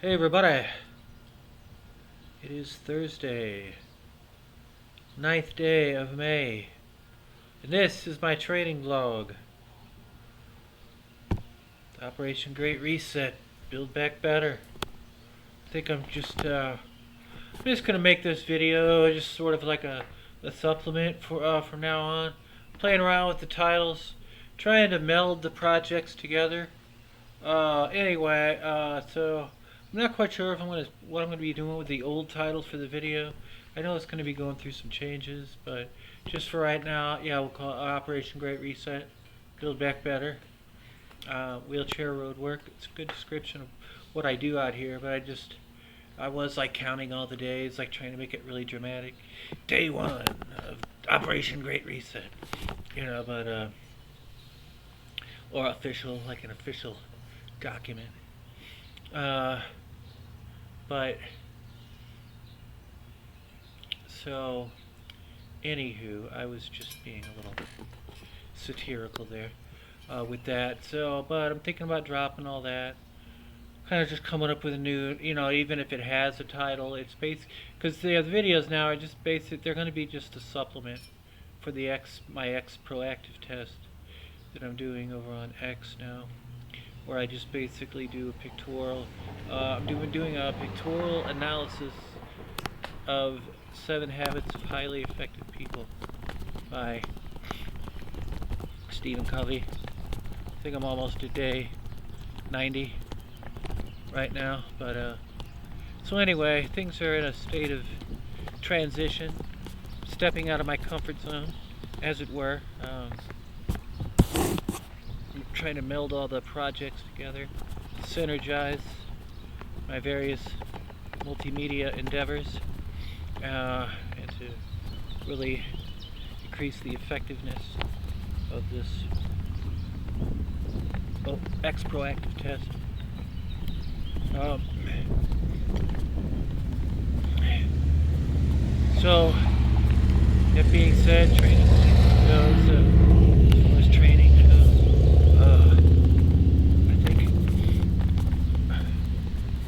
Hey everybody, it is Thursday, 9th day of May, and this is my training vlog. Operation Great Reset, Build Back Better. I think I'm just gonna make this video just sort of like a supplement for from now on. Playing around with the titles, trying to meld the projects together. So I'm not quite sure if what I'm gonna be doing with the old titles for the video. I know it's gonna be going through some changes, but just for right now, yeah, we'll call it Operation Great Reset, Build Back Better. Wheelchair road work. It's a good description of what I do out here, but I was like counting all the days, like trying to make it really dramatic. Day 1 of Operation Great Reset, or official, like an official document. But so, anywho, I was just being a little satirical there with that. So, but I'm thinking about dropping all that. Kind of just coming up with a new, even if it has a title, it's basic. Because the videos now are just basic. They're going to be just a supplement for my X proactive test that I'm doing over on X now, where I just basically do a pictorial. I'm doing a pictorial analysis of 7 Habits of Highly Effective People by Stephen Covey. I think I'm almost at day 90 right now, but so anyway, things are in a state of transition, stepping out of my comfort zone, as it were. I'm trying to meld all the projects together, synergize my various multimedia endeavors, and to really increase the effectiveness of this X proactive test. So, that being said, training goes, as far as training goes, I think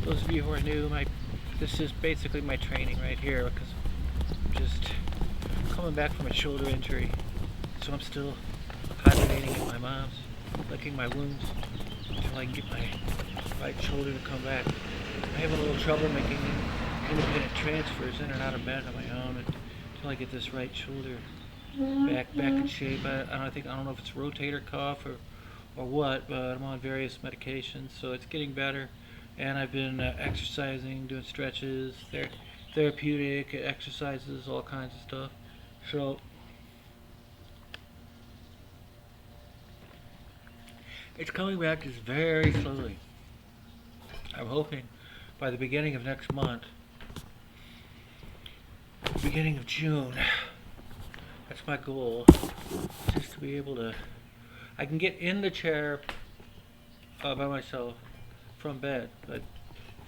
those of you who are new, this is basically my training right here, because I'm just coming back from a shoulder injury, so I'm still hibernating at my mom's, licking my wounds until I can get my right shoulder to come back. I have a little trouble making independent transfers in and out of bed on my own until I get this right shoulder back in shape. I don't know if it's rotator cuff or what, but I'm on various medications, so it's getting better. And I've been exercising, doing stretches, therapeutic exercises, all kinds of stuff. So it's coming back just very slowly. I'm hoping by the beginning of next month, beginning of June, that's my goal, just to be able to, I can get in the chair by myself from bed, but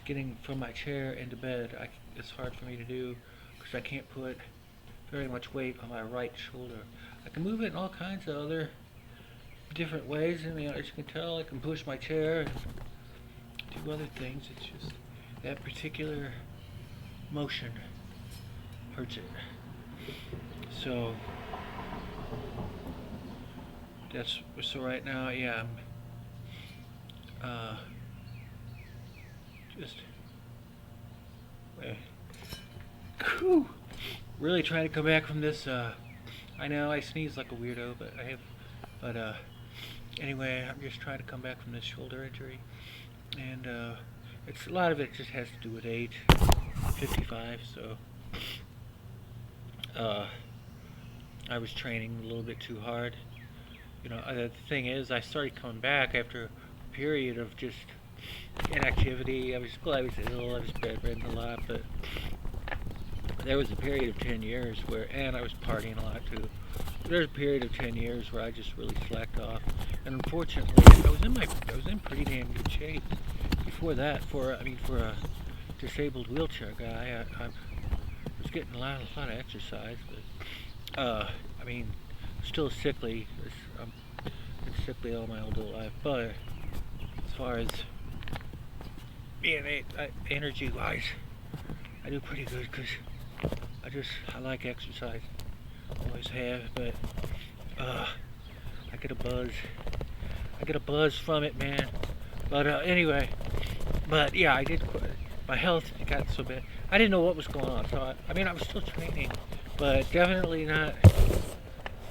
getting from my chair into bed, it's hard for me to do because I can't put very much weight on my right shoulder. I can move it in all kinds of other different ways. As you can tell, I can push my chair and do other things. It's just that particular motion hurts it. So right now, yeah, I'm just really trying to come back from this. I know I sneeze like a weirdo, but anyway, I'm just trying to come back from this shoulder injury, and it's a lot of it just has to do with age, 55. So I was training a little bit too hard. The thing is, I started coming back after a period of just inactivity. I was ill. I was bedridden a lot, but there was a period of 10 years and I was partying a lot too. There's a period of 10 years where I just really slacked off, and unfortunately, I was in pretty damn good shape before that. For a disabled wheelchair guy, I was getting a lot of exercise, but still sickly. I'm been sickly all my adult life, but as far as being energy-wise, I do pretty good because I like exercise. Always have, but I get a buzz. I get a buzz from it, man. But anyway, but yeah, I did quit. My health got so bad. I didn't know what was going on. So I mean, I was still training, but definitely not.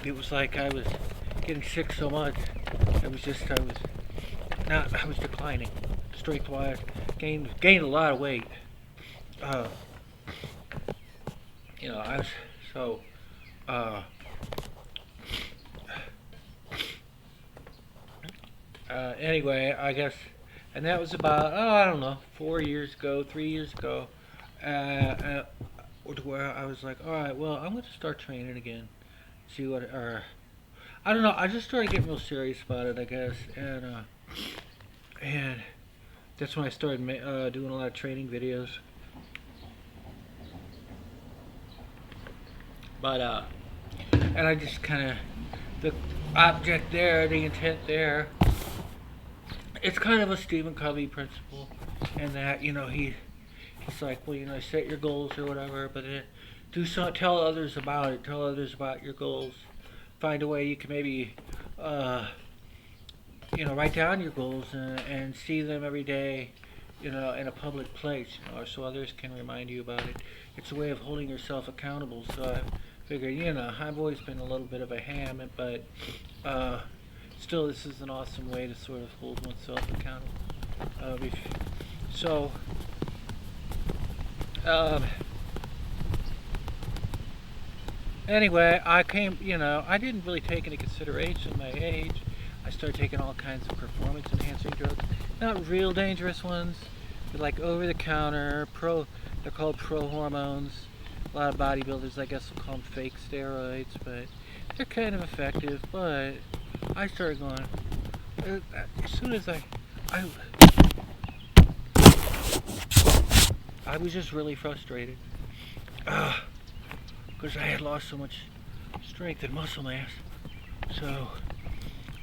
It was like I was getting sick so much. It was just I was declining, strength-wise. Gained a lot of weight. Uh, I was so. Anyway, I guess, and that was about, I don't know, 4 years ago, 3 years ago, to where I was like, all right, well, I'm going to start training again, see what, or I don't know, I just started getting real serious about it, I guess, and that's when I started doing a lot of training videos. But and I just kind of, the object there, the intent there, it's kind of a Stephen Covey principle, and that he's like, well, set your goals or whatever, but tell others about it. Tell others about your goals. Find a way you can maybe, write down your goals and see them every day, in a public place, so others can remind you about it. It's a way of holding yourself accountable. So I figured, I've always been a little bit of a ham, but still, this is an awesome way to sort of hold oneself accountable. So, anyway, I didn't really take into consideration my age. I started taking all kinds of performance-enhancing drugs, not real dangerous ones, but like over-the-counter, they're called pro hormones. A lot of bodybuilders, I guess, will call them fake steroids, but they're kind of effective. But I started going, as soon as I was just really frustrated, because I had lost so much strength and muscle mass. So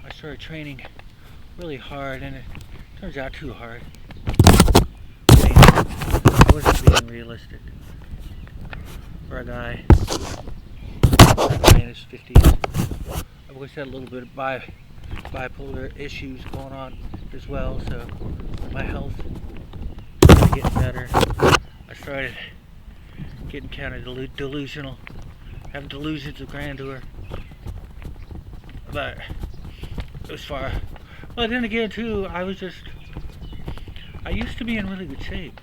I started training really hard, and it turns out too hard. I wasn't being realistic for a guy in his 50s. I've always had a little bit of bipolar issues going on as well, so my health started getting better. I started getting kind of delusional, having delusions of grandeur. But it was far. But then again, too, I used to be in really good shape,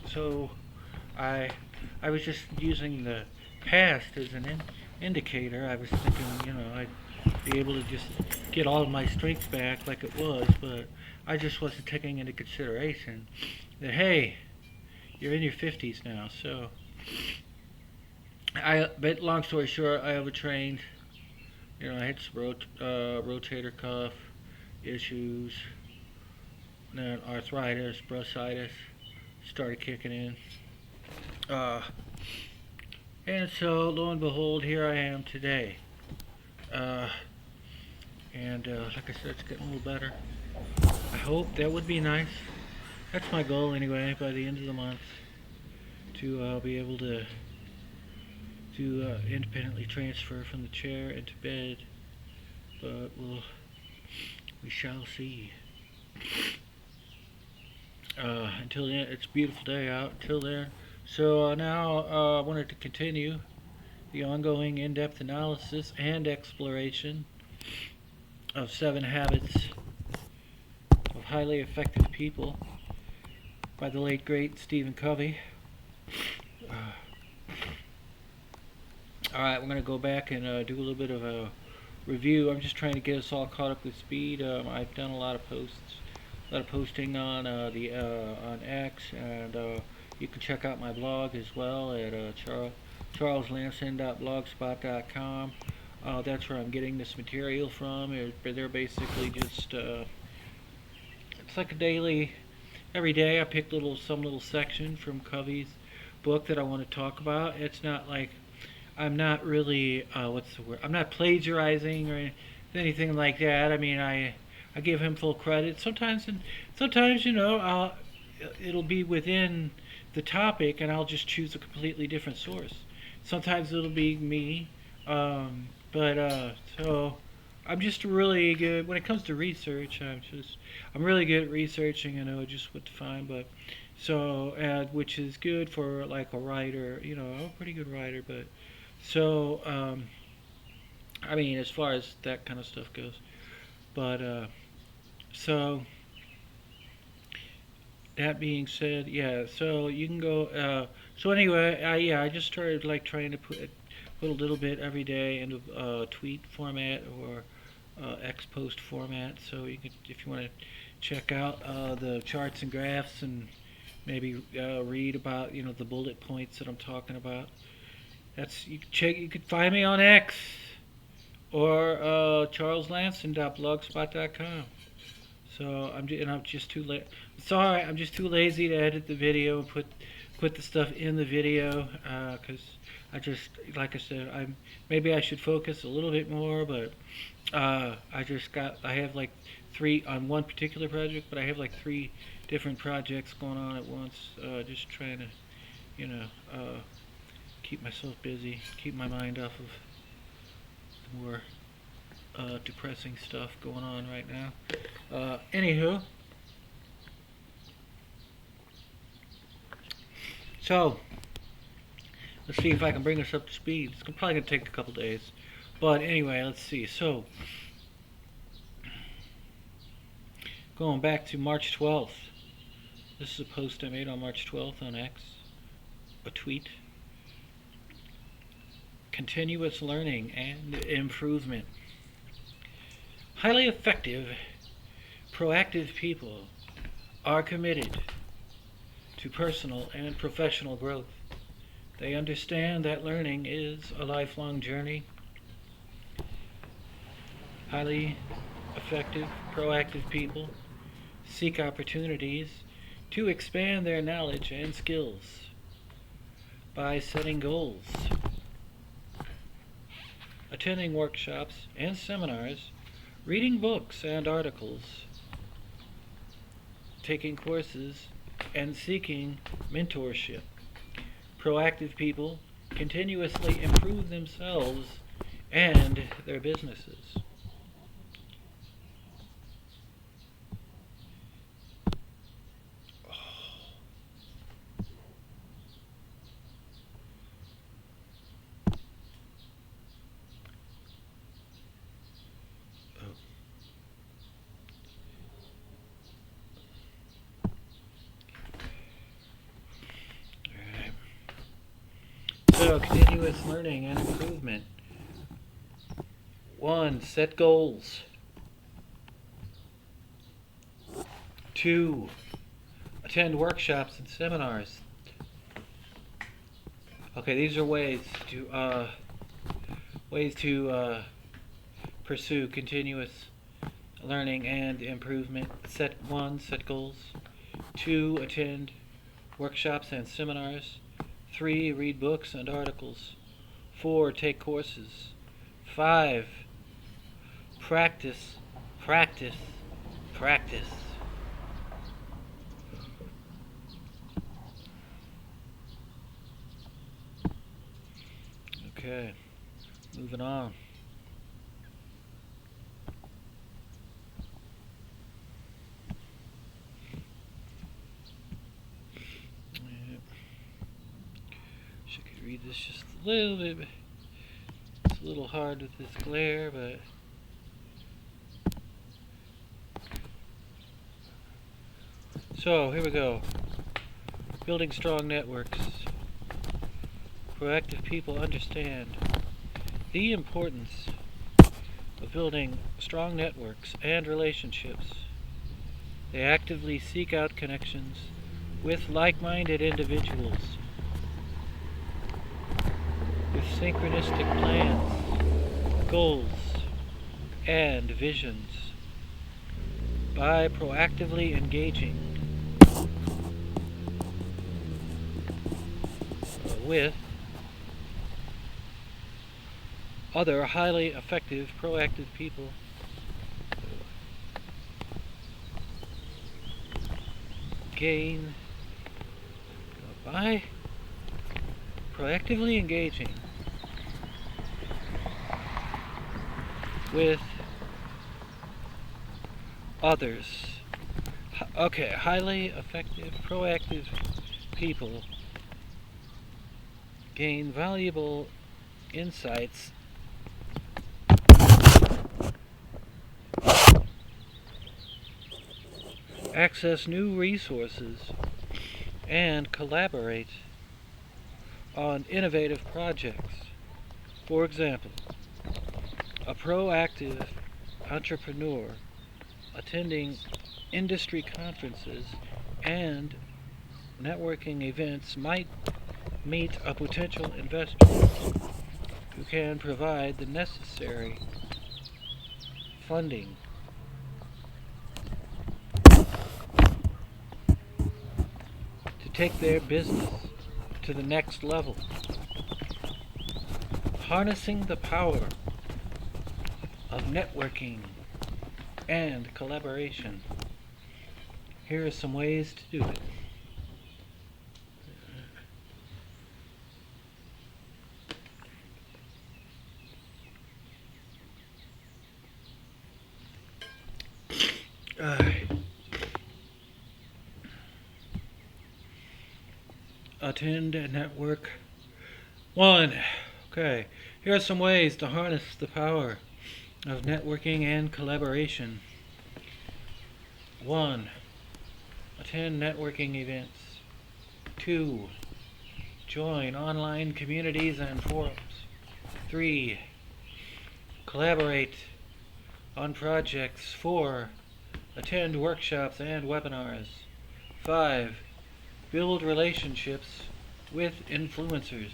so I was just using the past as an indicator. I was thinking, I'd be able to just get all of my strength back like it was, but I just wasn't taking into consideration that, hey, you're in your 50s now. So but long story short, I overtrained. I had some rotator cuff issues, then arthritis, bursitis started kicking in. And so, lo and behold, here I am today. And like I said, it's getting a little better. I hope that would be nice. That's my goal anyway, by the end of the month, to be able to independently transfer from the chair into bed. But we shall see. Until then, it's a beautiful day out. Until then. So now I wanted to continue the ongoing in-depth analysis and exploration of 7 Habits of Highly Effective People by the late great Stephen Covey. Alright, we're going to go back and do a little bit of a review. I'm just trying to get us all caught up with speed. I've done a lot of posting on on X, and you can check out my blog as well at charleslamson.blogspot.com. That's where I'm getting this material from. They're basically just it's like a daily. Every day I pick some little section from Covey's book that I want to talk about. It's not like I'm not really what's the word? I'm not plagiarizing or anything like that. I mean, I give him full credit. Sometimes, it'll be within the topic, and I'll just choose a completely different source. Sometimes it'll be me, but so I'm just really good when it comes to research. I'm really good at researching. I know just what to find, but so which is good for like a writer. I'm a pretty good writer, but so I mean as far as that kind of stuff goes, but so that being said, yeah. So you can go. So anyway, yeah, I just started like trying to put a little bit every day into tweet format or X post format. So you could, if you want to check out the charts and graphs and maybe read about the bullet points that I'm talking about. That's you can check. You could find me on X or charleslanson.blogspot.com. So I'm just too late. Sorry, I'm just too lazy to edit the video and put the stuff in the video because I just like I said maybe I should focus a little bit more, but I have like three on one particular project, but I have like three different projects going on at once. Just trying to you know keep myself busy, keep my mind off of the more depressing stuff going on right now. Anywho, so let's see if I can bring us up to speed. It's probably going to take a couple days. But anyway, let's see. So, going back to March 12th. This is a post I made on March 12th on X. A tweet. Continuous learning and improvement. Highly effective, proactive people are committed to personal and professional growth. They understand that learning is a lifelong journey. Highly effective, proactive people seek opportunities to expand their knowledge and skills by setting goals, attending workshops and seminars, reading books and articles, taking courses, and seeking mentorship. Proactive people continuously improve themselves and their businesses. So, continuous learning and improvement. 1. Set goals. 2. Attend workshops and seminars. Okay, these are ways to pursue continuous learning and improvement. Set goals. 2. Attend workshops and seminars. 3. Read books and articles. 4. Take courses. 5. Practice. Okay, moving on. Read this just a little bit. It's a little hard with this glare, but so here we go. Building strong networks. Proactive people understand the importance of building strong networks and relationships. They actively seek out connections with like-minded individuals with synchronistic plans, goals, and visions. By proactively engaging with other highly effective, proactive people, gain by proactively engaging with others. Okay, highly effective, proactive people gain valuable insights access new resources, and collaborate on innovative projects. For example, a proactive entrepreneur attending industry conferences and networking events might meet a potential investor who can provide the necessary funding to take their business to the next level. Harnessing the power of networking and collaboration. Here are some ways to do it. Attend a network. 1. Okay, here are some ways to harness the power of networking and collaboration. 1. Attend networking events. 2. Join online communities and forums. 3. Collaborate on projects. 4. Attend workshops and webinars. 5. Build relationships with influencers.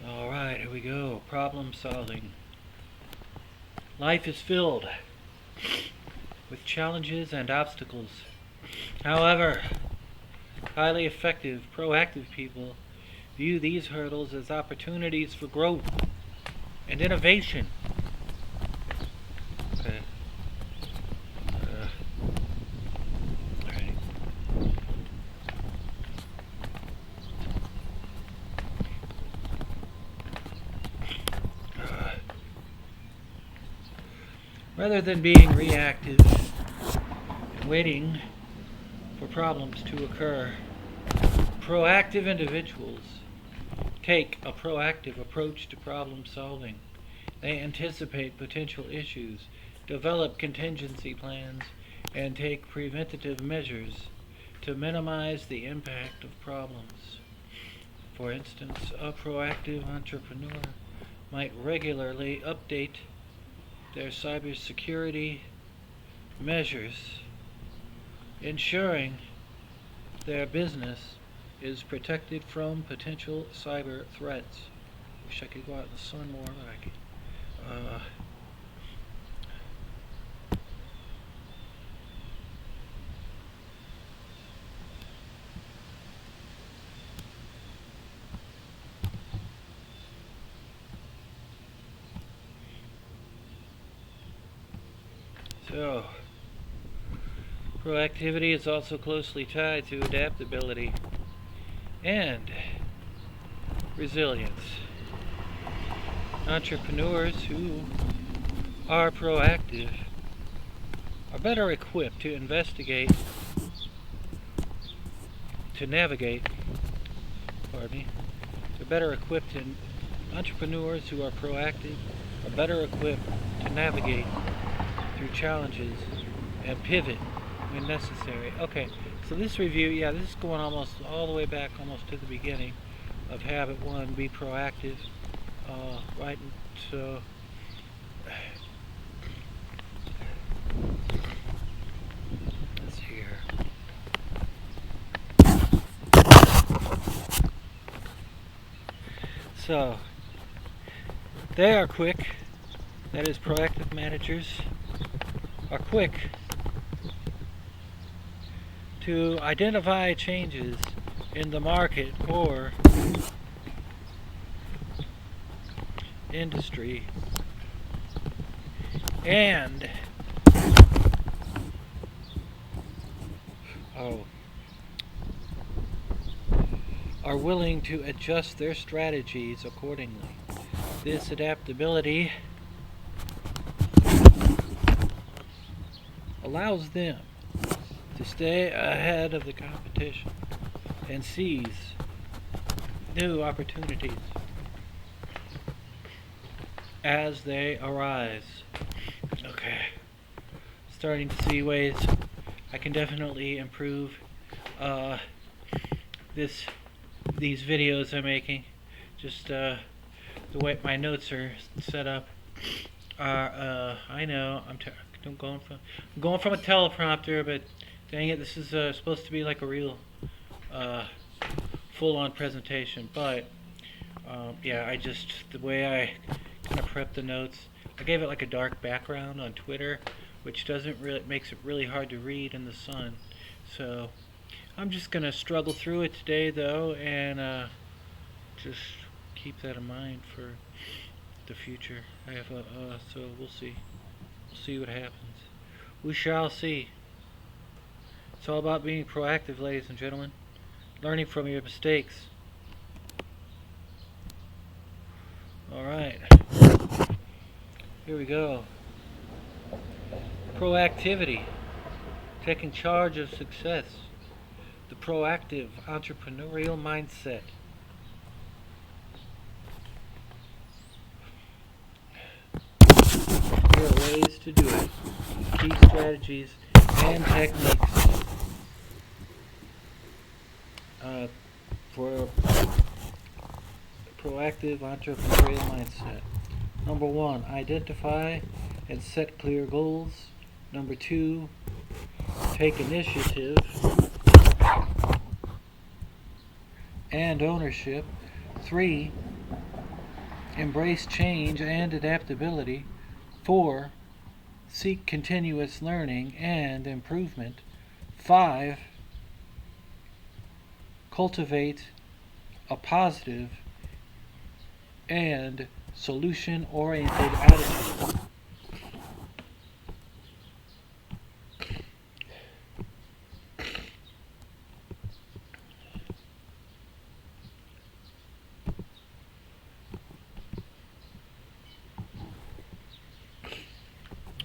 Alright, here we go. Problem solving. Life is filled with challenges and obstacles. However, highly effective, proactive people view these hurdles as opportunities for growth and innovation. Okay. Alright. Rather than being reactive and waiting for problems to occur, proactive individuals take a proactive approach to problem solving. They anticipate potential issues, develop contingency plans, and take preventative measures to minimize the impact of problems. For instance, a proactive entrepreneur might regularly update their cybersecurity measures, ensuring their business is protected from potential cyber threats. Wish I could go out in the sun more, but I can't. So, proactivity is also closely tied to adaptability and resilience. Entrepreneurs who are proactive are better equipped to investigate, to navigate, they're better equipped in entrepreneurs who are proactive are better equipped to navigate through challenges and pivot when necessary. Okay, so this review, this is going almost all the way back almost to the beginning of Habit 1, be proactive. Right, so let's see here. So, They are quick. That is, proactive managers are quick to identify changes in the market or industry and are willing to adjust their strategies accordingly. This adaptability allows them to stay ahead of the competition and seize new opportunities as they arise. Okay, starting to see ways I can definitely improve these videos I'm making. Just the way my notes are set up are I know I'm going from a teleprompter, but dang it, this is supposed to be like a real full-on presentation. But yeah, the way I kind of prep the notes, I gave it like a dark background on Twitter, which makes it really hard to read in the sun. So I'm just gonna struggle through it today, though, and just keep that in mind for the future. So we'll see. We'll see what happens. We shall see. It's all about being proactive, ladies and gentlemen. Learning from your mistakes. Alright. Here we go. Proactivity. Taking charge of success. The proactive entrepreneurial mindset. There are ways to do it. Key strategies and techniques for a proactive entrepreneurial mindset. Number 1, identify and set clear goals. Number 2, take initiative and ownership. 3, embrace change and adaptability. 4, seek continuous learning and improvement. 5, cultivate a positive and solution-oriented attitude.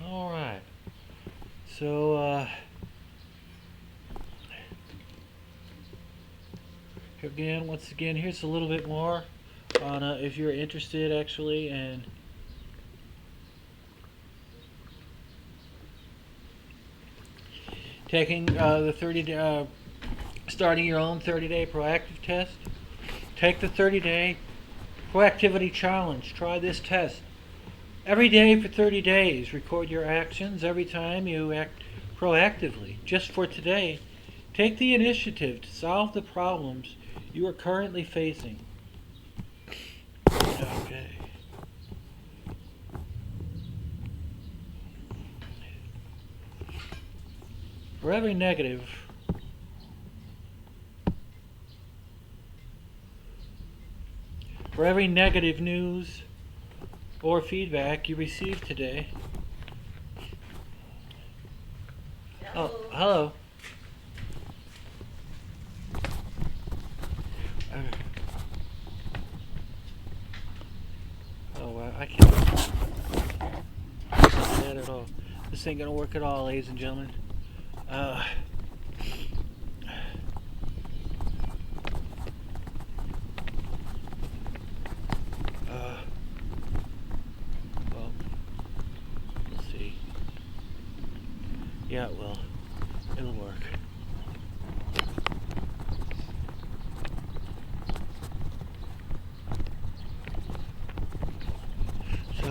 All right. So once again, here's a little bit more on if you're interested actually in taking the 30-day, starting your own 30-day proactive test. Take the 30-day proactivity challenge. Try this test every day for 30 days. Record your actions every time you act proactively. Just for today, take the initiative to solve the problems you are currently facing. Okay. For every negative news or feedback you receive today. Oh, hello. Oh, wow, I can't do that at all. This ain't gonna work at all, ladies and gentlemen. Well, let's see. Yeah, well, it'll work. So,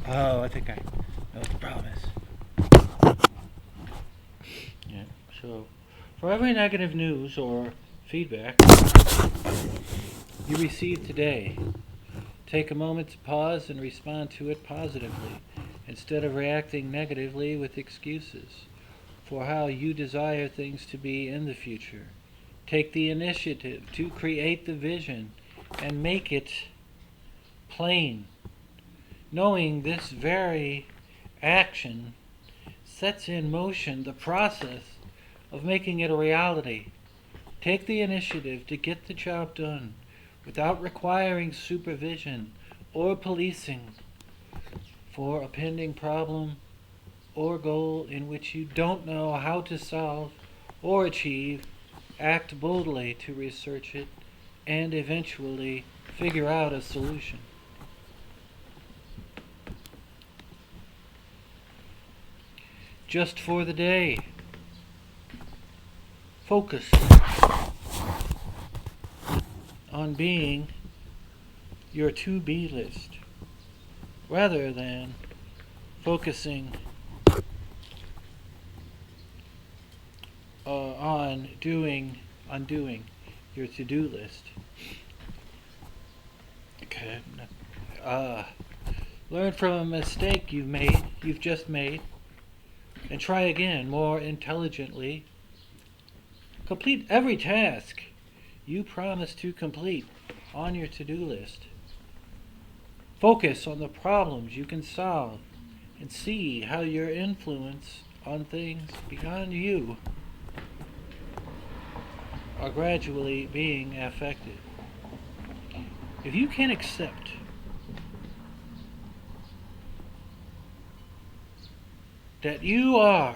oh, I think I know what the problem is. Yeah. For every negative news or feedback you receive today, take a moment to pause and respond to it positively, instead of reacting negatively with excuses for how you desire things to be in the future. Take the initiative to create the vision and make it plain. Knowing this very action sets in motion the process of making it a reality. Take the initiative to get the job done without requiring supervision or policing for a pending problem or goal in which you don't know how to solve or achieve. Act boldly to research it and eventually figure out a solution. Just for the day, focus on being your to-be list rather than focusing on doing your to-do list. Okay. Learn from a mistake you've just made, and try again more intelligently. Complete every task you promise to complete on your to-do list. Focus on the problems you can solve and see how your influence on things beyond you are gradually being affected. If you can accept that you are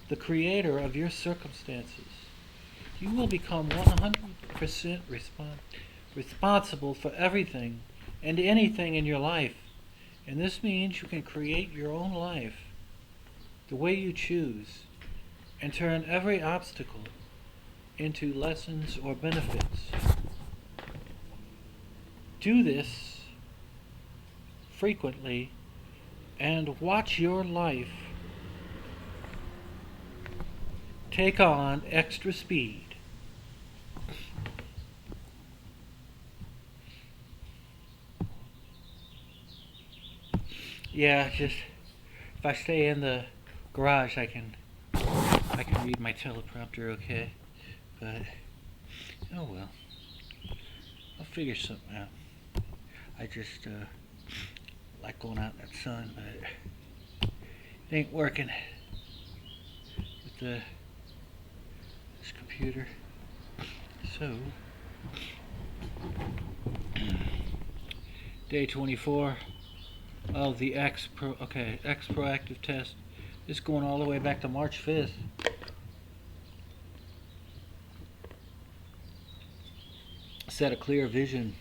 the creator of your circumstances, you will become 100% responsible for everything and anything in your life. And this means you can create your own life the way you choose and turn every obstacle into lessons or benefits. Do this frequently and watch your life take on extra speed. Yeah, just if I stay in the garage, I can read my teleprompter okay, but oh well, I'll figure something out. I just like going out in that sun, but it ain't working with this computer. So, day 24 of the X proactive test. This is going all the way back to March 5th. Set a clear vision.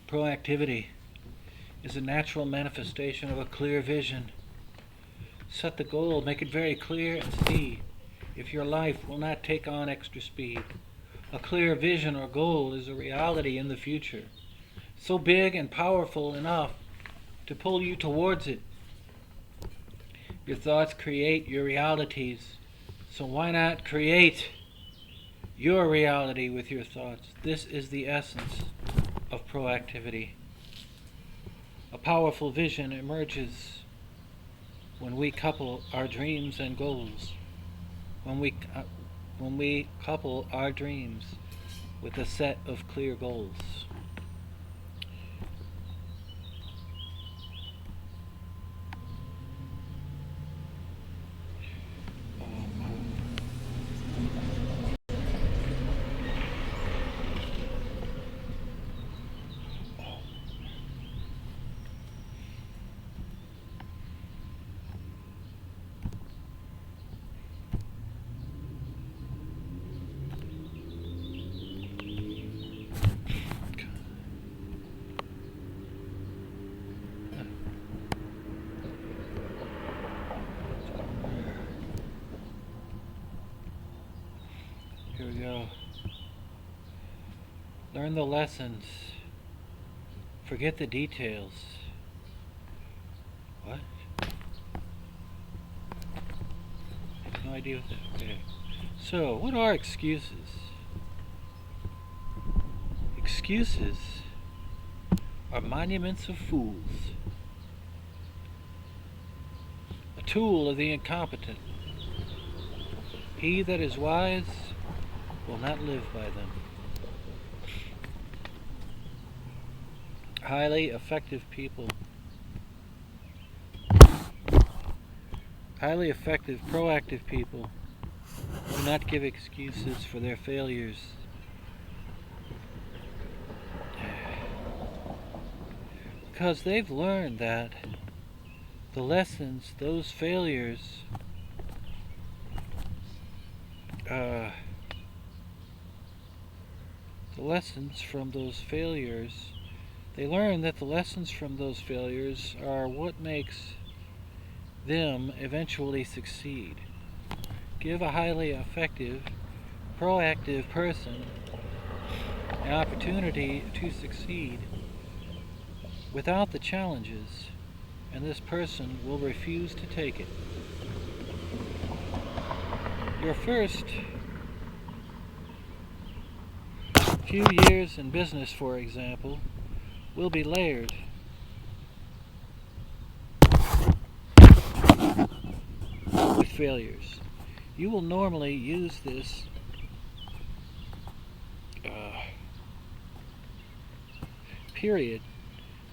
Proactivity is a natural manifestation of a clear vision. Set the goal, make it very clear, and see if your life will not take on extra speed. A clear vision or goal is a reality in the future, so big and powerful enough to pull you towards it. Your thoughts create your realities, so why not create your reality with your thoughts? This is the essence of proactivity. A powerful vision emerges when we couple our dreams and goals. When we couple our dreams with a set of clear goals. Here we go. Learn the lessons. Forget the details. What? no idea what that. Okay. So, what are excuses? Excuses are monuments of fools, a tool of the incompetent. He that is wise will not live by them. Highly effective people. Highly effective, proactive people do not give excuses for their failures. Because they've learned that the lessons, those failures, the lessons from those failures, they learn that the lessons from those failures are what makes them eventually succeed. Give a highly effective, proactive person an opportunity to succeed without the challenges, and this person will refuse to take it. Your first few years in business, for example, will be layered with failures. You will normally use this period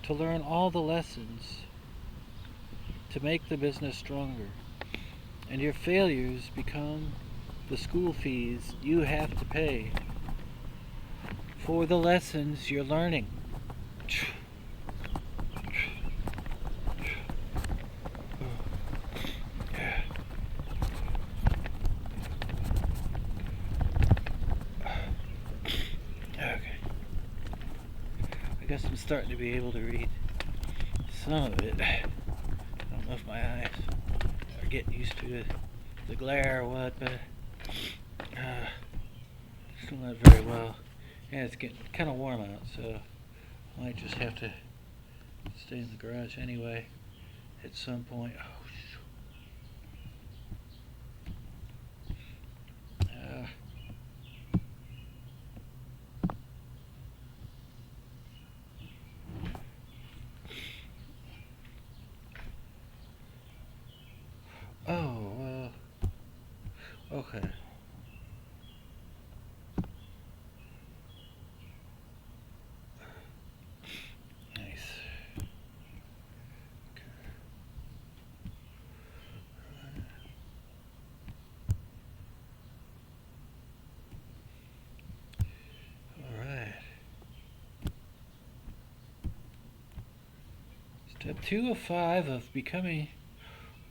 to learn all the lessons to make the business stronger. And your failures become the school fees you have to pay for the lessons you're learning. Okay. I guess I'm starting to be able to read some of it. I don't know if my eyes are getting used to the glare or what, but still not very well. And it's getting kind of warm out, so I might just have to stay in the garage anyway at some point. Okay. Nice. All right. Step 2 of 5 of becoming...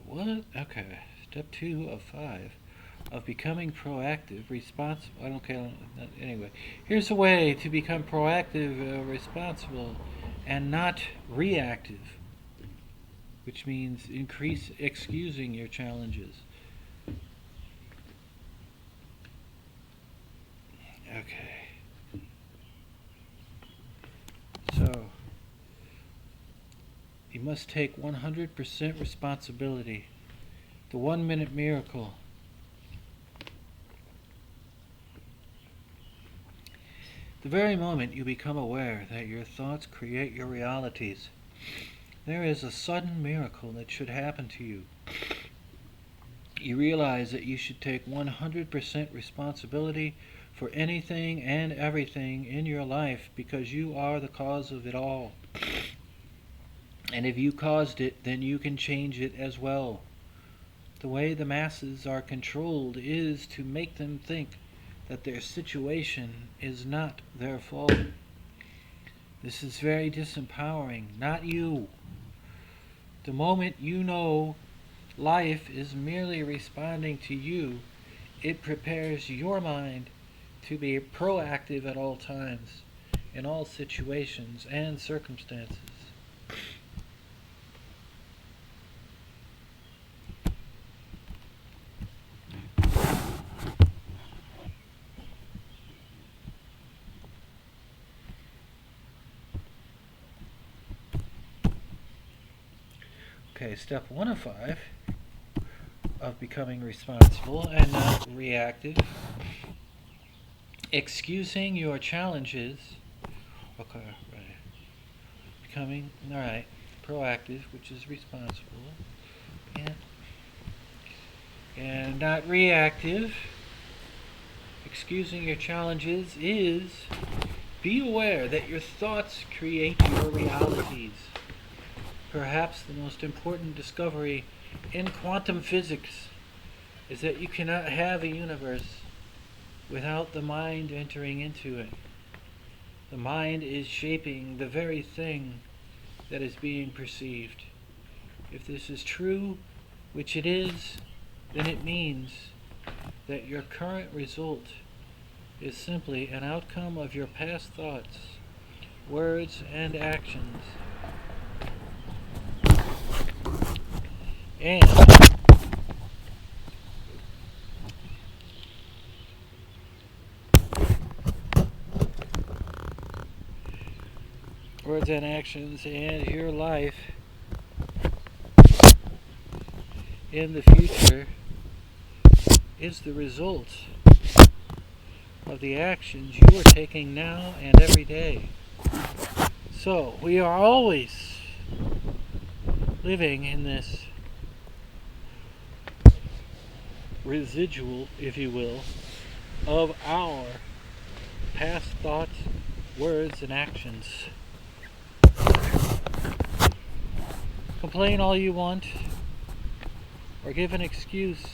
What? Okay. Step 2 of 5 of becoming proactive, responsible. I don't care. Anyway, here's a way to become proactive, responsible, and not reactive, which means increase excusing your challenges. Okay. So, you must take 100% responsibility. The 1-minute miracle. The very moment you become aware that your thoughts create your realities, there is a sudden miracle that should happen to you. You realize that you should take 100% responsibility for anything and everything in your life because you are the cause of it all. And if you caused it, then you can change it as well. The way the masses are controlled is to make them think that their situation is not their fault. This is very disempowering, not you. The moment you know life is merely responding to you, it prepares your mind to be proactive at all times, in all situations and circumstances. Okay, step 1 of 5 of becoming responsible and not reactive. Excusing your challenges. Okay, right. Becoming, alright, proactive, which is responsible. And, and not reactive. Excusing your challenges is be aware that your thoughts create your realities. Perhaps the most important discovery in quantum physics is that you cannot have a universe without the mind entering into it. The mind is shaping the very thing that is being perceived. If this is true, which it is, then it means that your current result is simply an outcome of your past thoughts, words, and actions. And words and actions, and your life in the future is the result of the actions you are taking now and every day. So, we are always living in this residual, if you will, of our past thoughts, words, and actions. Complain all you want, or give an excuse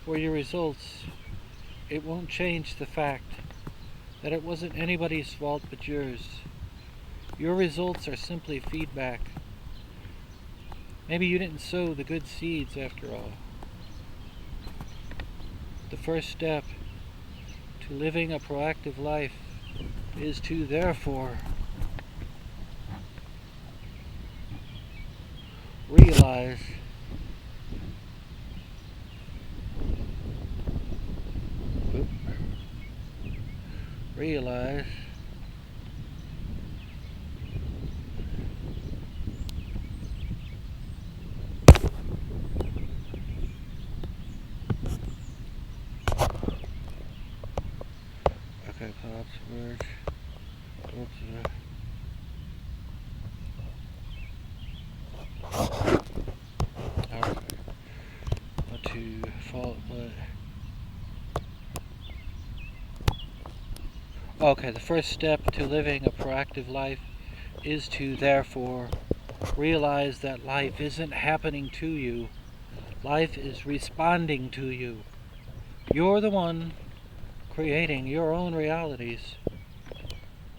for your results. It won't change the fact that it wasn't anybody's fault but yours. Your results are simply feedback. Maybe you didn't sow the good seeds after all. The first step to living a proactive life is to therefore realize okay, pops, words, oops, alright, not to fault, but okay, the first step to living a proactive life is to therefore realize that life isn't happening to you. Life is responding to you. You're the one creating your own realities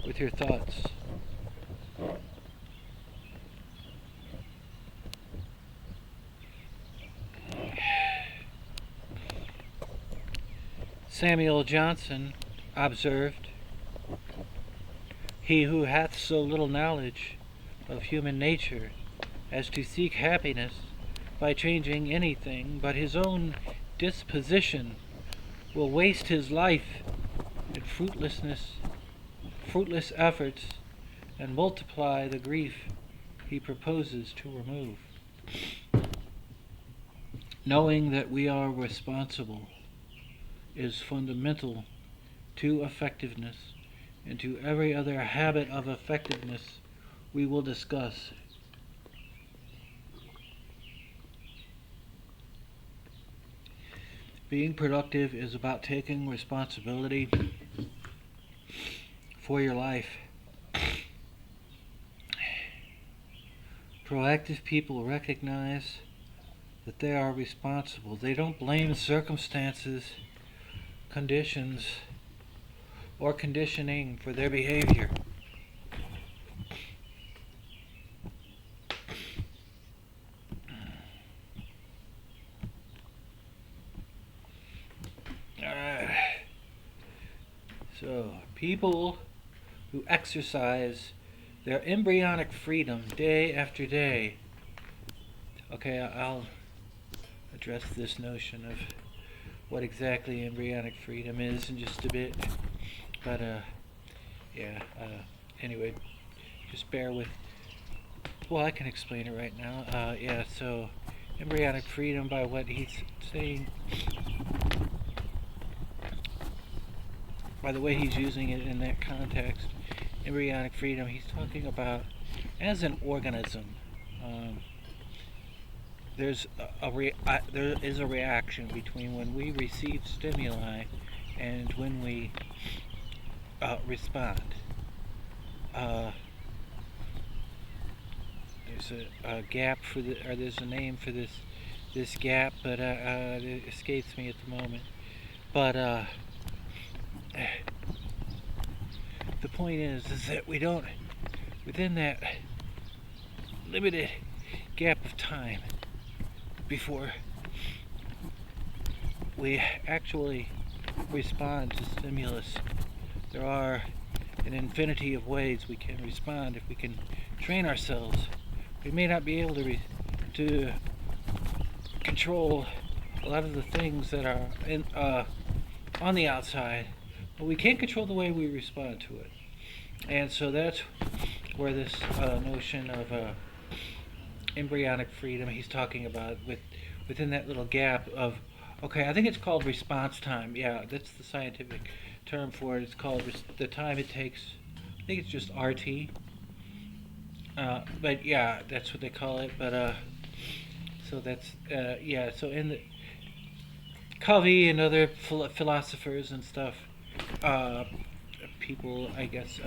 with your thoughts. Samuel Johnson observed, "He who hath so little knowledge of human nature as to seek happiness by changing anything but his own disposition will waste his life in fruitless efforts, and multiply the grief he proposes to remove." Knowing that we are responsible is fundamental to effectiveness and to every other habit of effectiveness we will discuss. Being productive is about taking responsibility for your life. Proactive people recognize that they are responsible. They don't blame circumstances, conditions, or conditioning for their behavior. So, people who exercise their embryonic freedom day after day. Okay, I'll address this notion of what exactly embryonic freedom is in just a bit. But, anyway, just bear with. Well, I can explain it right now. So embryonic freedom by what he's saying, by the way he's using it in that context. Embryonic freedom, he's talking about as an organism. Um, there is a reaction between when we receive stimuli and when we respond. Uh, there's a gap for or there's a name for this gap, but it escapes me at the moment. But the point is that we don't, within that limited gap of time before we actually respond to stimulus, there are an infinity of ways we can respond if we can train ourselves. We may not be able to control a lot of the things that are on the outside, but we can control the way we respond to it. And so that's where this notion of embryonic freedom he's talking about, within that little gap of, okay, I think it's called response time. Yeah, that's the scientific term for it. It's called the time it takes. I think it's just RT. But yeah, that's what they call it. But so that's yeah. So in the Covey and other philosophers and stuff, people, I guess,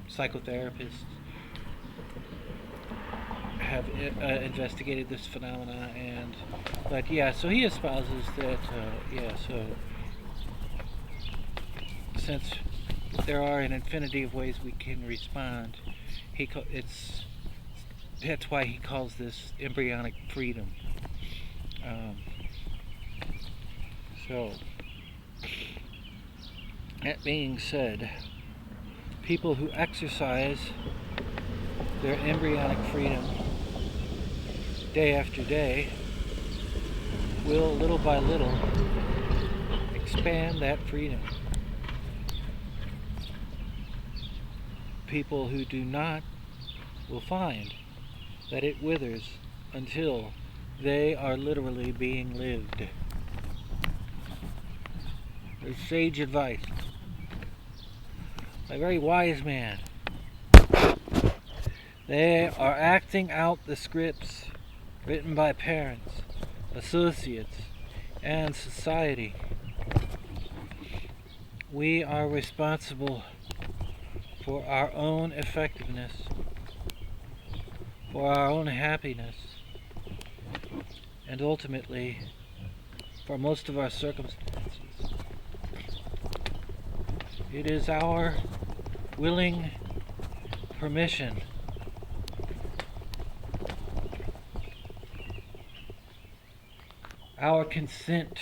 psychotherapists have investigated this phenomena, but yeah, so he espouses that yeah, so since there are an infinity of ways we can respond, that's why he calls this embryonic freedom. So that being said, people who exercise their embryonic freedom day after day will, little by little, expand that freedom. People who do not will find that it withers until they are literally being lived. There's sage advice. A very wise man. They are acting out the scripts written by parents, associates, and society. We are responsible for our own effectiveness, for our own happiness, and ultimately for most of our circumstances. It is our willing permission our consent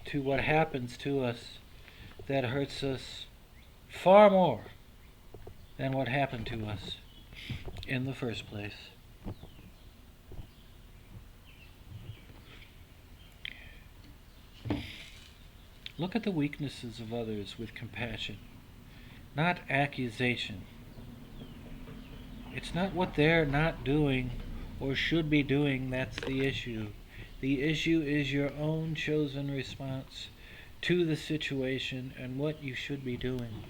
to what happens to us that hurts us far more than what happened to us in the first place. Look at the weaknesses of others with compassion, not accusation. It's not what they're not doing or should be doing that's the issue. The issue is your own chosen response to the situation and what you should be doing.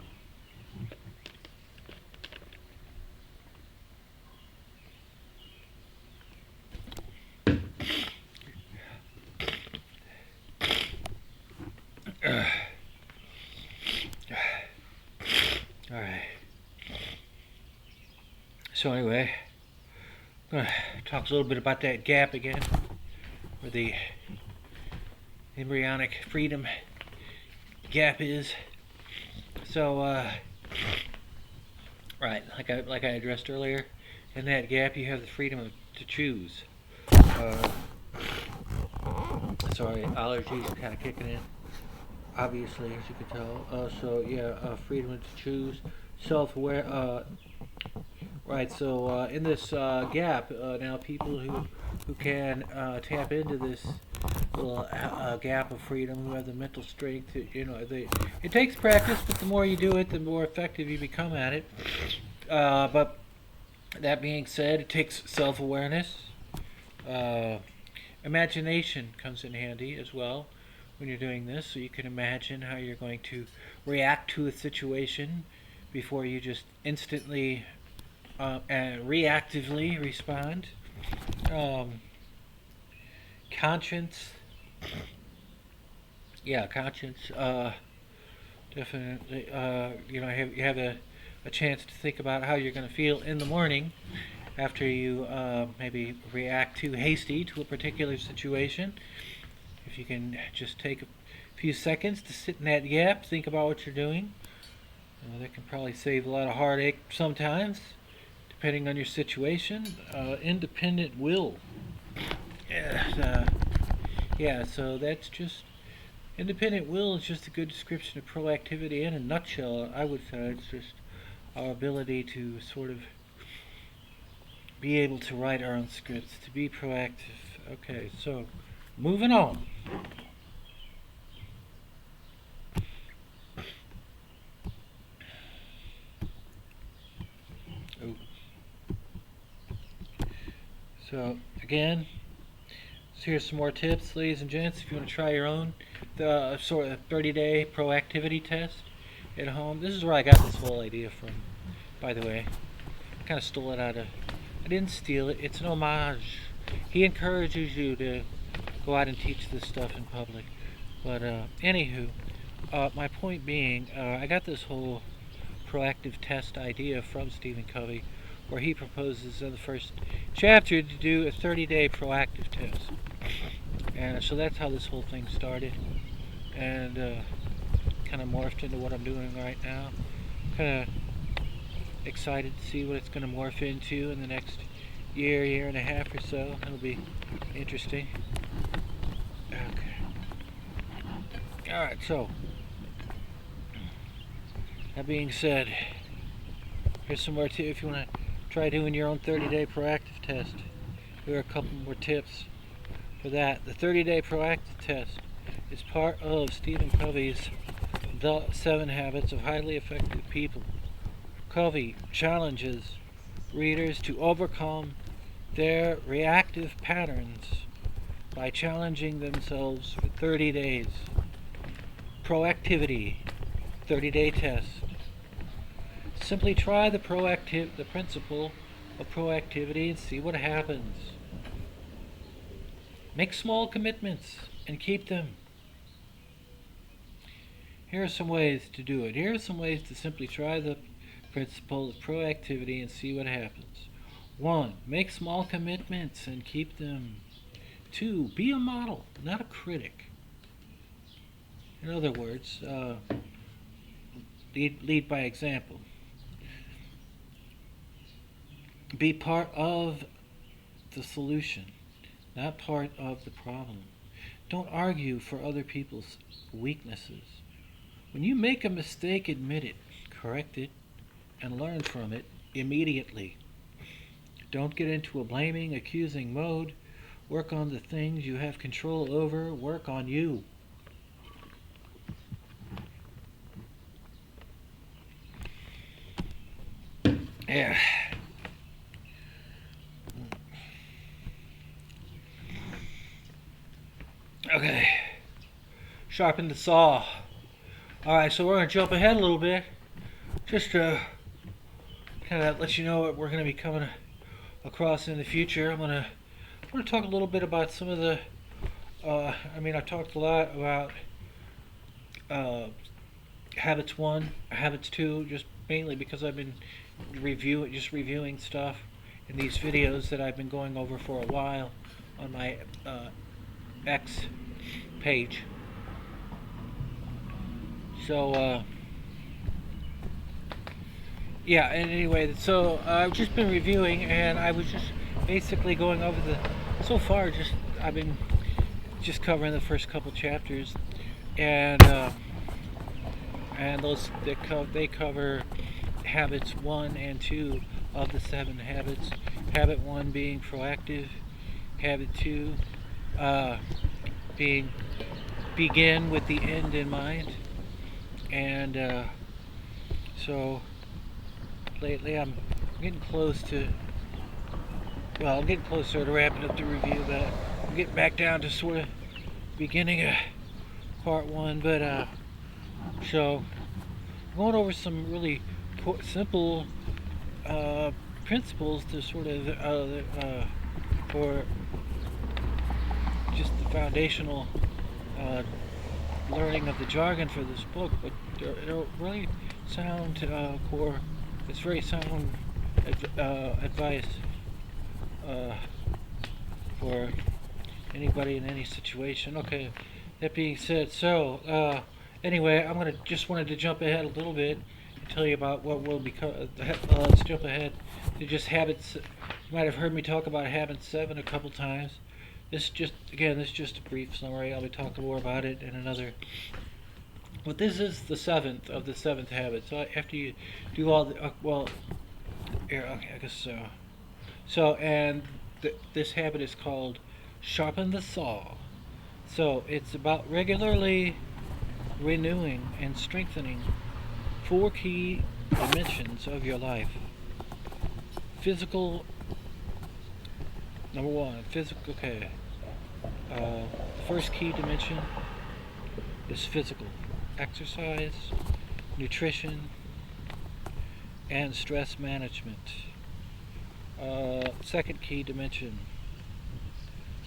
Alright. So anyway, I'm going to talk a little bit about that gap again, where the embryonic freedom gap is. So, right, like I addressed earlier, in that gap you have the freedom to choose. Sorry, allergies are kind of kicking in, obviously, as you can tell. So yeah, freedom to choose, self-aware. Right. So in this gap, now people who can tap into this little gap of freedom, who have the mental strength, it takes practice, but the more you do it, the more effective you become at it. But that being said, it takes self-awareness. Imagination comes in handy as well when you're doing this, so you can imagine how you're going to react to a situation before you just instantly and reactively respond. Um, Conscience, yeah, conscience. Definitely. You have a chance to think about how you're going to feel in the morning after you maybe react too hasty to a particular situation. If you can just take a few seconds to sit in that gap, think about what you're doing, that can probably save a lot of heartache sometimes, depending on your situation. Independent will. Yeah, yeah, so that's just independent will is just a good description of proactivity in a nutshell. I would say it's just our ability to sort of be able to write our own scripts, to be proactive. Okay, so moving on. Oh. So again, so here's some more tips, ladies and gents. If you want to try your own, the sort of 30-day proactivity test at home. This is where I got this whole idea from, by the way. I kind of stole it out of. I didn't steal it. It's an homage. He encourages you to go out and teach this stuff in public. But anywho, my point being, I got this whole proactive test idea from Stephen Covey, where he proposes in the first chapter to do a 30-day proactive test. And so that's how this whole thing started, and kind of morphed into what I'm doing right now. Kind of excited to see what it's going to morph into in the next year and a half or so. It'll be interesting. Okay. Alright, so that being said, here's some more tips if you want to try doing your own 30-day proactive test. Here are a couple more tips for that. The 30-day proactive test is part of Stephen Covey's The 7 Habits of Highly Effective People. Covey challenges readers to overcome their reactive patterns by challenging themselves for 30 days. Proactivity, 30-day test. Simply try the principle of proactivity and see what happens. Make small commitments and keep them. Here are some ways to do it. Here are some ways to simply try the principle of proactivity and see what happens. 1. Make small commitments and keep them. 2. Be a model, not a critic. In other words, lead by example. Be part of the solution, not part of the problem. Don't argue for other people's weaknesses. When you make a mistake, admit it, correct it, and learn from it immediately. Don't get into a blaming, accusing mode. Work on the things you have control over. Work on you. Yeah. Okay. Sharpen the saw. Alright, so we're going to jump ahead a little bit. Just to kind of let you know what we're going to be coming across in the future. I'm going to talk a little bit about some of the I talked a lot about habits 1, habits 2, just mainly because I've been reviewing stuff in these videos that I've been going over for a while on my X page. So yeah, and anyway, so I've just been reviewing, and I was just basically going over so far I've been just covering the first couple chapters, and those they cover habits 1 and 2 of the 7 habits. Habit 1 being proactive, habit 2 being begin with the end in mind, and so lately I'm getting closer to wrapping up the review, but we're getting back down to sort of beginning of part one, but so going over some really simple principles to sort of for just the foundational learning of the jargon for this book, but it'll really sound core. It's very sound advice for anybody in any situation. Okay, that being said, so anyway, just wanted to jump ahead a little bit and tell you about what will become. Let's jump ahead to just habits. You might have heard me talk about habit 7 a couple times. This is just a brief summary. I'll be talking more about it in another. But this is the 7th of the 7th habit. So after you do all the okay, I guess so. So and this habit is called Sharpen the Saw. So it's about regularly renewing and strengthening 4 key dimensions of your life. Physical. Number 1, physical. Okay. The first key dimension is physical. Exercise, nutrition, and stress management. Second key dimension,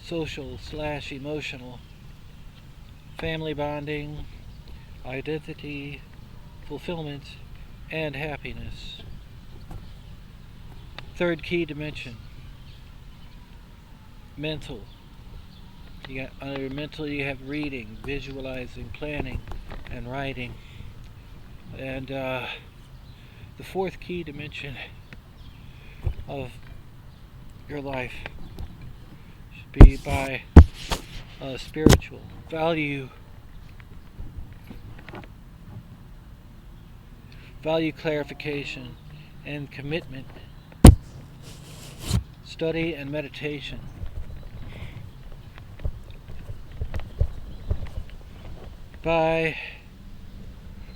social/emotional, family bonding, identity, fulfillment, and happiness. Third key dimension, mental. You got under mental, you have reading, visualizing, planning, and writing. And the fourth key dimension of your life should be by spiritual value clarification and commitment, study and meditation. By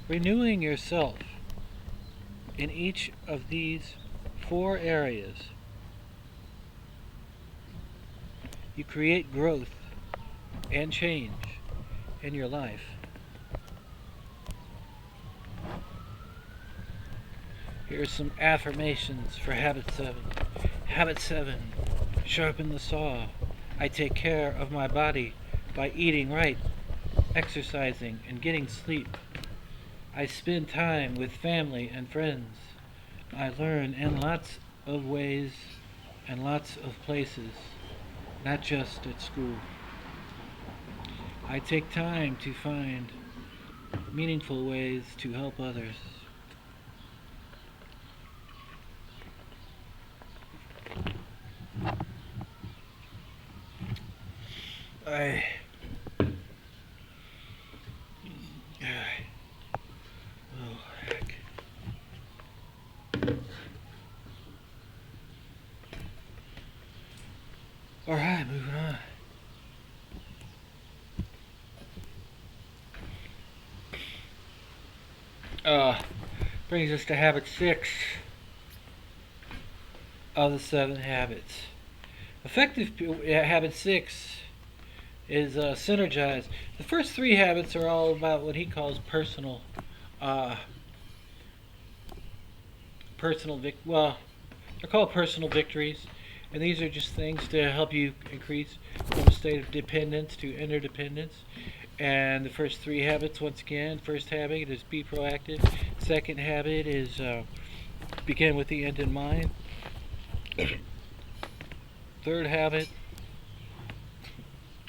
renewing yourself in each of these 4 areas, you create growth and change in your life. Here are some affirmations for habit 7. Habit 7, sharpen the saw. I take care of my body by eating right, exercising, and getting sleep. I spend time with family and friends. I learn in lots of ways and lots of places, not just at school. I take time to find meaningful ways to help others. Alright, moving on. Brings us to habit 6 of the 7 habits. Effective habit 6 is Synergize. The first 3 habits are all about what he calls personal they're called personal victories. And these are just things to help you increase from a state of dependence to interdependence. And the first 3 habits, once again, first habit is be proactive. Second habit is begin with the end in mind. Third habit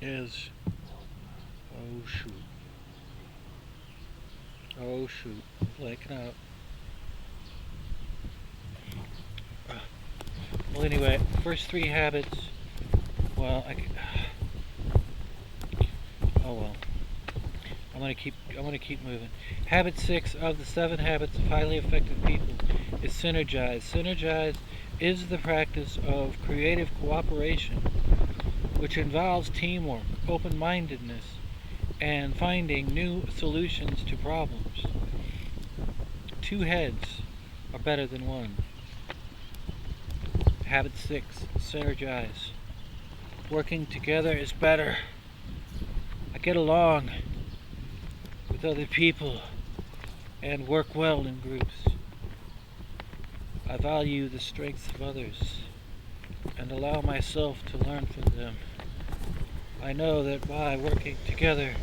is oh shoot, blanking out. Well, anyway, first 3 habits. Well, oh well. I'm gonna keep moving. Habit 6 of the 7 habits of highly effective people is Synergize. Synergize is the practice of creative cooperation, which involves teamwork, open-mindedness, and finding new solutions to problems. 2 heads are better than 1. Habit 6, Synergize. Working together is better. I get along with other people and work well in groups. I value the strengths of others and allow myself to learn from them. I know that by working together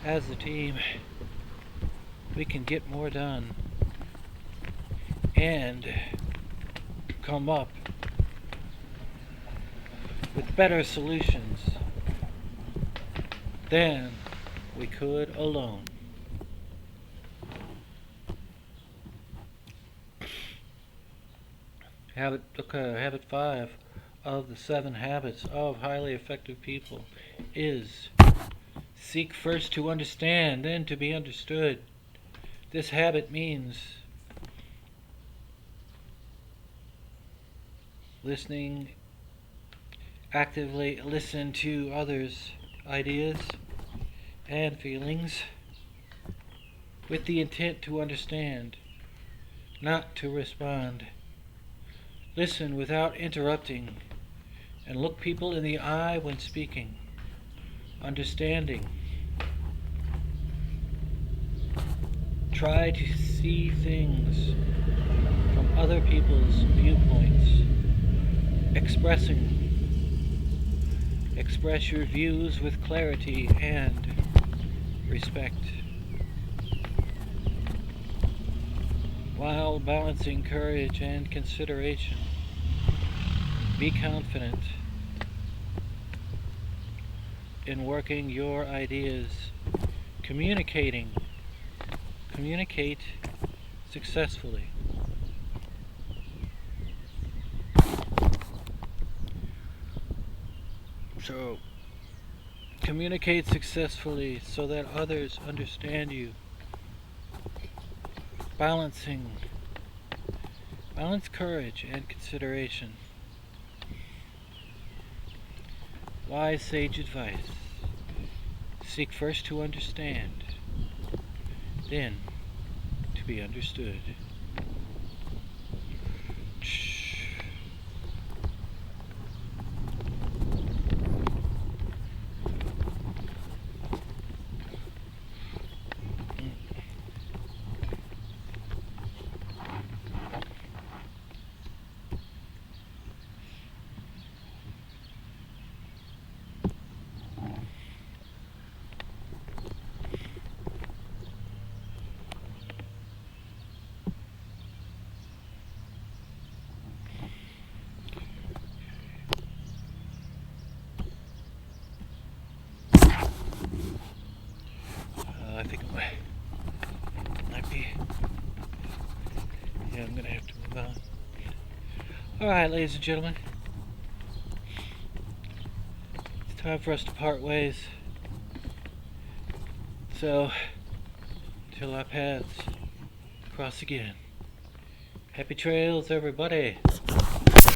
as a team, we can get more done and come up with better solutions than we could alone. Habit 5 of the 7 habits of highly effective people is seek first to understand, then to be understood. This habit means listening, actively listen to others' ideas and feelings with the intent to understand, not to respond. Listen without interrupting and look people in the eye when speaking. Understanding. Try to see things from other people's viewpoints. Express your views with clarity and respect, while balancing courage and consideration. Be confident in working your ideas. Communicate successfully. So, communicate successfully so that others understand you. Balance courage and consideration. Wise sage advice. Seek first to understand, then to be understood. I think it might be. Yeah, I'm gonna have to move on. Alright, ladies and gentlemen. It's time for us to part ways. So, till our paths cross again. Happy trails, everybody.